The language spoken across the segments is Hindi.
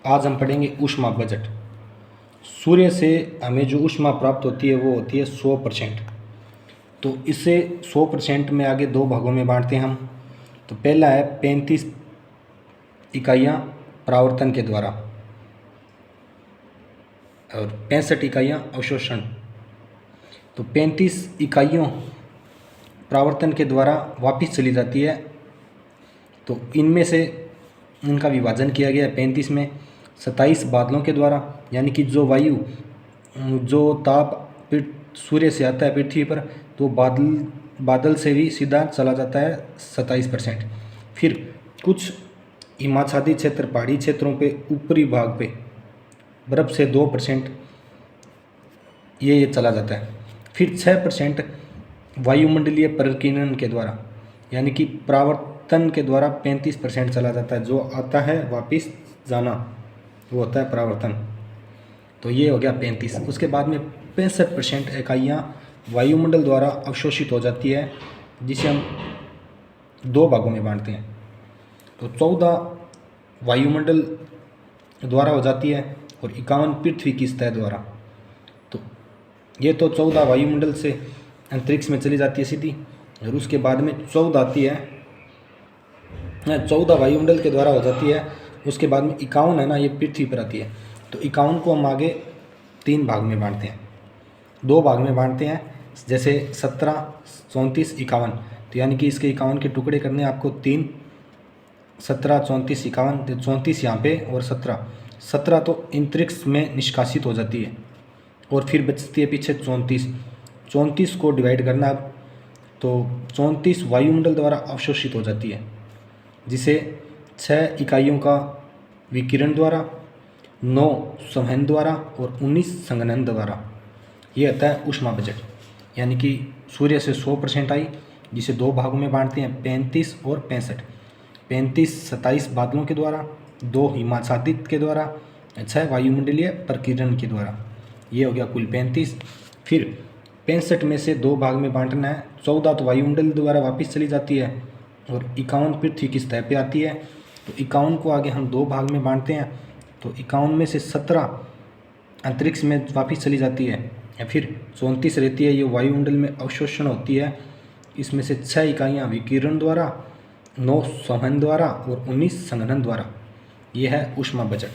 आज हम पढ़ेंगे ऊष्मा बजट। सूर्य से हमें जो ऊष्मा प्राप्त होती है वो होती है 100%। तो इसे 100% में आगे दो भागों में बांटते हैं हम। तो पहला है 35 इकाइयाँ परावर्तन के द्वारा और 65 इकाइयाँ अवशोषण। तो 35 इकाइयों परावर्तन के द्वारा वापस चली जाती है। तो इनमें से इनका विभाजन किया गया है 35 में। 27 बादलों के द्वारा, यानी कि जो वायु जो ताप सूर्य से आता है पृथ्वी पर, तो बादल से भी सीधा चला जाता है 27%। फिर कुछ हिमाच्छादित क्षेत्र, पहाड़ी क्षेत्रों पे ऊपरी भाग पे बर्फ़ से 2% ये चला जाता है। फिर 6% वायुमंडलीय प्रकीर्णन के द्वारा, यानी कि परावर्तन के द्वारा 35% चला जाता है। जो आता है वापस जाना वो होता है परावर्तन। तो ये हो गया 35। उसके बाद में 65% इकाइयाँ वायुमंडल द्वारा अवशोषित हो जाती है, जिसे हम दो भागों में बांटते हैं। तो 14 वायुमंडल द्वारा हो जाती है और 51 पृथ्वी की सतह द्वारा। तो ये तो 14 वायुमंडल से अंतरिक्ष में चली जाती है सीधी, और उसके बाद में 14 आती है, 14 वायुमंडल के द्वारा हो जाती है। उसके बाद में 51 है ना, ये पृथ्वी पर आती है। तो 51 को हम आगे 3 भाग में बांटते हैं, 2 भाग में बांटते हैं। जैसे 17, 34, 51। तो यानी कि इसके 51 के टुकड़े करने आपको 3, 17, 34, 51। 34 यहाँ पे और 17 तो अंतरिक्ष में निष्कासित हो जाती है, और फिर बचती है पीछे 34 को डिवाइड करना अब। तो 34 वायुमंडल द्वारा अवशोषित हो जाती है, जिसे 6 इकाइयों का विकिरण द्वारा, 9 संवहन द्वारा और 19 संघनन द्वारा। ये आता है ऊष्मा बजट। यानी कि सूर्य से 100% आई, जिसे दो भागों में बांटते हैं, 35 और 65। 35 27 बादलों के द्वारा, 2 हिमाच्छादित के द्वारा, 6 वायुमंडलीय प्रकीर्णन के द्वारा। ये हो गया कुल 35। फिर 65 में से 2 भाग में बांटना है। 14 तो वायुमंडल द्वारा वापस चली जाती है और 51 पृथ्वी की सतह पे आती है। तो 51 को आगे हम 2 भाग में बांटते हैं। तो 51 में से 17 अंतरिक्ष में वापस चली जाती है, या फिर 34 रहती है, ये वायुमंडल में अवशोषण होती है। इसमें से 6 इकाइयाँ विकिरण द्वारा, 9 संवहन द्वारा और 19 संघनन द्वारा। ये है ऊष्मा बजट।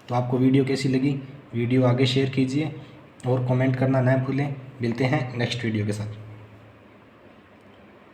तो आपको वीडियो कैसी लगी? वीडियो आगे शेयर कीजिए और कमेंट करना ना भूलें। मिलते हैं नेक्स्ट वीडियो के साथ।